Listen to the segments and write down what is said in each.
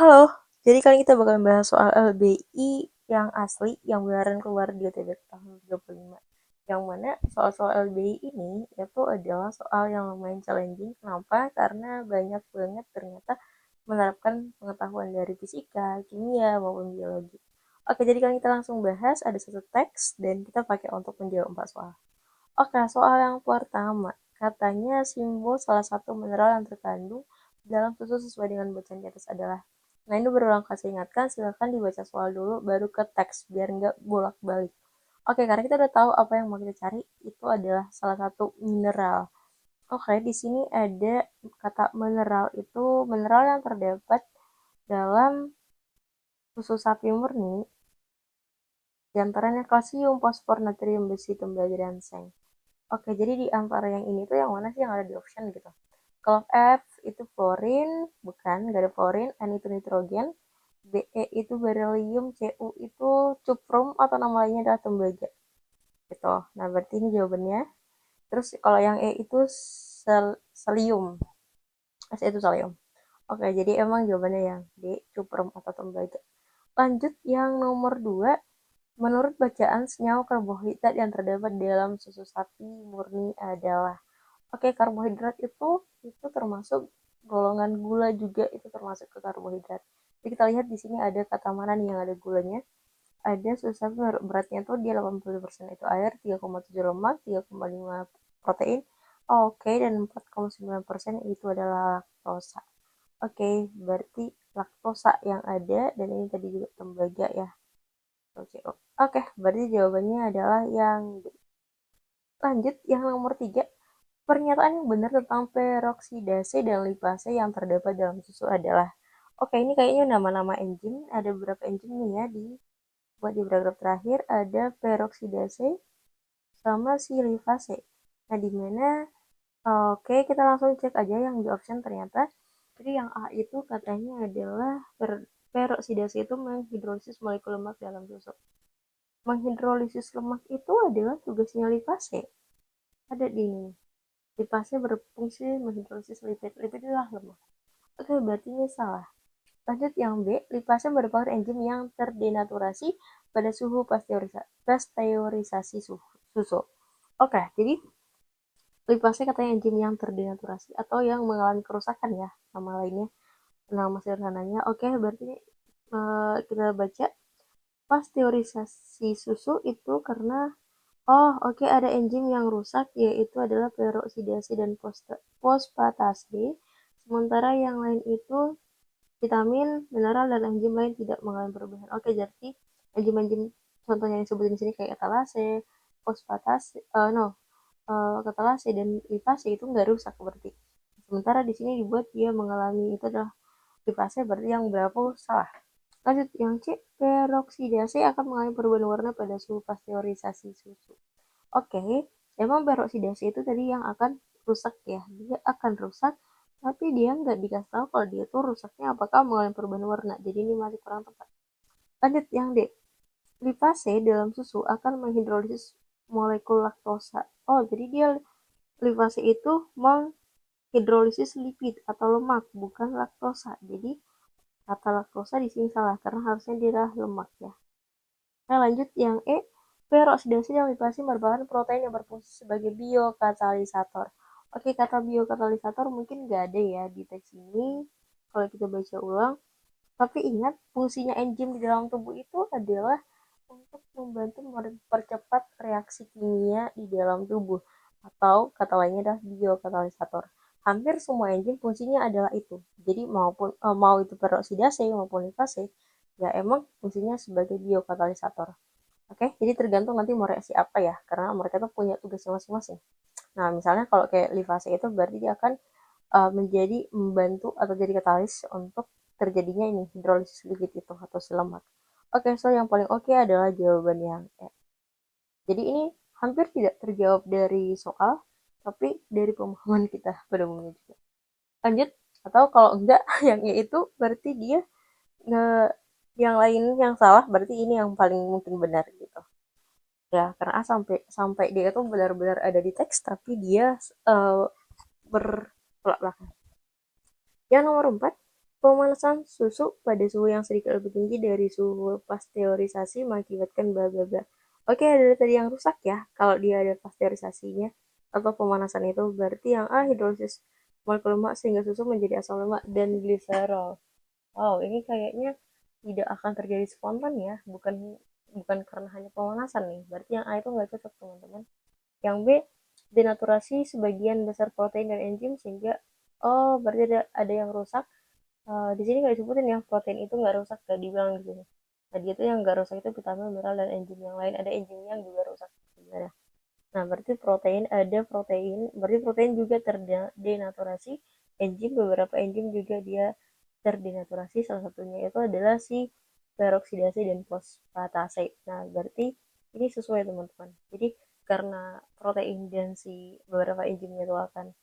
Halo, jadi kali ini kita bakal bahas soal LBI yang asli, yang beneran keluar di UTBK tahun 35. Yang mana soal-soal LBI ini itu adalah soal yang lumayan challenging. Kenapa? Karena banyak banget ternyata menerapkan pengetahuan dari fisika, kimia, maupun biologi. Oke, jadi kali kita langsung bahas, ada satu teks, dan kita pakai untuk menjawab 4 soal. Oke, soal yang pertama. Katanya simbol salah satu mineral yang terkandung dalam susu sesuai dengan bacaan di atas adalah. Nah, ini berulang kali saya ingatkan, silahkan dibaca soal dulu, baru ke teks, biar nggak bolak-balik. Oke, karena kita udah tahu apa yang mau kita cari, itu adalah salah satu mineral. Oke, di sini ada kata mineral, itu mineral yang terdapat dalam susu sapi murni, diantaranya kalsium, fosfor, natrium, besi, tembaga, dan seng. Oke, jadi di antara yang ini tuh yang mana sih yang ada di option gitu? Kalau F itu fluorin, bukan, nggak ada fluorin. N itu nitrogen, Be itu beryllium, Cu itu cuprum atau nama lainnya adalah tembaga. Gitu. Nah, berarti ini jawabannya. Terus kalau yang E itu selium. S itu selium. Oke, jadi emang jawabannya yang D, cuprum atau tembaga. Lanjut yang nomor 2. Menurut bacaan, senyawa karbohidrat yang terdapat dalam susu sapi murni adalah. Oke, karbohidrat itu termasuk golongan gula juga, itu termasuk ke karbohidrat. Jadi kita lihat di sini ada kata mana nih yang ada gulanya. Ada susu sapi beratnya tuh dia 80% itu air, 3,7 lemak, 3,5 protein. Oke, dan 4,9% itu adalah laktosa. Oke, berarti laktosa yang ada, dan ini tadi juga tembaga ya. Oke, berarti jawabannya adalah yang D. Lanjut yang nomor 3. Pernyataan yang benar tentang peroksidase dan lipase yang terdapat dalam susu adalah. Oke, ini kayaknya nama-nama enzim. Ada beberapa enzim nih ya buat di paragraf terakhir ada peroksidase sama si lipase. Nah, di mana oke, kita langsung cek aja yang di option ternyata. Jadi yang A itu katanya adalah peroksidase itu menghidrolisis molekul lemak dalam susu. Menghidrolisis lemak itu adalah tugasnya lipase. Ada di ini. Lipase berfungsi menghidrolisis lipid. Lipid adalah lemak. Oke, berarti ini salah. Lanjut yang B, lipase merupakan enzim yang terdenaturasi pada suhu pasteurisasi susu. Oke, jadi lipase katanya enzim yang terdenaturasi atau yang mengalami kerusakan ya, nama lainnya, nama sederhananya. Oke, berarti kita baca pasteurisasi susu itu karena oke, ada enzim yang rusak yaitu adalah peroksidase dan fosfatase. Sementara yang lain itu vitamin, mineral, dan enzim lain tidak mengalami perubahan. Oke, jadi enzim-enzim contohnya yang disebutin di sini kayak katalase, fosfatase, katalase dan lipase itu nggak rusak berarti. Sementara di sini dibuat dia mengalami itu adalah lipase, berarti yang berapa salah. Lanjut yang C, peroksidase akan mengalami perubahan warna pada suhu pasteurisasi susu. Oke, emang peroksidasi itu tadi yang akan rusak ya, dia akan rusak, tapi dia nggak dikasih tahu kalau dia tuh rusaknya apakah mengalami perubahan warna, jadi ini masih kurang tepat. Lanjut yang D, lipase dalam susu akan menghidrolisis molekul laktosa. Oh, jadi dia lipase itu menghidrolisis lipid atau lemak, bukan laktosa. Jadi kata laktosa di sini salah karena harusnya dia adalah lemak ya. Nah, lanjut yang E, peroksidasi dan lipase merupakan protein yang berfungsi sebagai biokatalisator. Oke, kata biokatalisator mungkin nggak ada ya di teks ini kalau kita baca ulang. Tapi ingat, fungsinya enzim di dalam tubuh itu adalah untuk membantu mempercepat reaksi kimia di dalam tubuh. Atau kata lainnya adalah biokatalisator. Hampir semua enzim fungsinya adalah itu. Jadi mau itu peroksidase maupun lipase, ya emang fungsinya sebagai biokatalisator. Oke, jadi tergantung nanti mau reaksi apa ya, karena mereka tuh punya tugasnya masing-masing. Nah, misalnya kalau kayak lipase itu berarti dia akan menjadi membantu atau jadi katalis untuk terjadinya ini hidrolisis lipid itu atau si lemak. Oke, so yang paling oke adalah jawaban yang E. Jadi ini hampir tidak terjawab dari soal, tapi dari pemahaman kita pada umumnya juga. Lanjut, atau kalau enggak yang E itu berarti dia nge, yang lain yang salah, berarti ini yang paling mungkin benar gitu. Ya, karena A sampai sampai dia itu benar-benar ada di teks, tapi dia bertolak belakang. Yang nomor 4, Pemanasan susu pada suhu yang sedikit lebih tinggi dari suhu pasteurisasi mengakibatkan bla bla bla. Oke, ada tadi yang rusak ya. Kalau dia ada pasteurisasinya atau pemanasan itu berarti yang hidrolisis molekul lemak sehingga susu menjadi asam lemak dan gliserol. Wow, ini kayaknya tidak akan terjadi spontan ya, bukan bukan karena hanya pemanasan nih. Berarti yang A itu nggak cocok teman-teman. Yang B, denaturasi sebagian besar protein dan enzim sehingga berarti ada yang rusak. Di sini nggak disebutin ya protein itu nggak rusak, nggak dibilang di sini. Tadi itu yang nggak rusak itu vitamin, mineral, dan enzim yang lain. Ada enzimnya yang juga rusak sebenarnya. Nah, berarti berarti protein juga terdenaturasi, enzim, beberapa enzim juga dia terdenaturasi, salah satunya itu adalah si peroksidasi dan fosfatase. Nah, berarti ini sesuai teman-teman. Jadi karena protein dan si beberapa enzimnya itu akan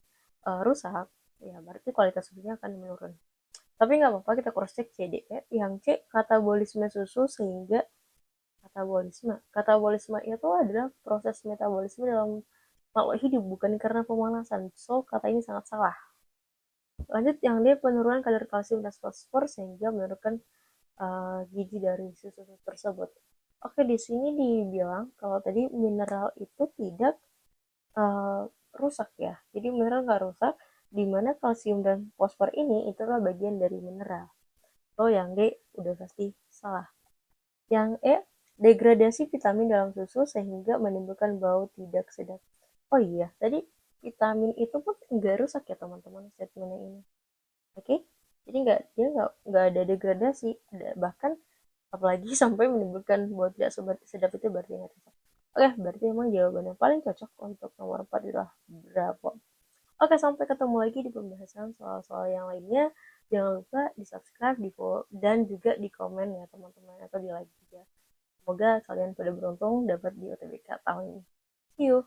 rusak, ya berarti kualitas susunya akan menurun. Tapi nggak apa-apa, kita cross check CD. Yang C, katabolisme susu sehingga katabolisme. Katabolisme itu adalah proses metabolisme dalam makhluk hidup, bukan karena pemanasan. So, kata ini sangat salah. Lanjut, yang D, penurunan kadar kalsium dan fosfor sehingga menurunkan gizi dari susu tersebut. Oke, di sini dibilang kalau tadi mineral itu tidak uh, rusak ya. Jadi mineral nggak rusak, di mana kalsium dan fosfor ini itulah bagian dari mineral. Oh, yang D udah pasti salah. Yang E, degradasi vitamin dalam susu sehingga menimbulkan bau tidak sedap. Oh iya, tadi vitamin itu pun nggak rusak ya teman-teman statementnya ini. Oke, jadi nggak ada degradasi, bahkan apalagi sampai menimbulkan bau tidak sedap itu berarti nggak cocok. Oke, berarti emang jawaban yang paling cocok untuk nomor 4 adalah berapa. Oke, sampai ketemu lagi di pembahasan soal-soal yang lainnya. Jangan lupa di subscribe, di follow, dan juga di komen ya teman-teman, atau di like juga. Semoga kalian pada beruntung dapat di UTBK tahun ini. See you!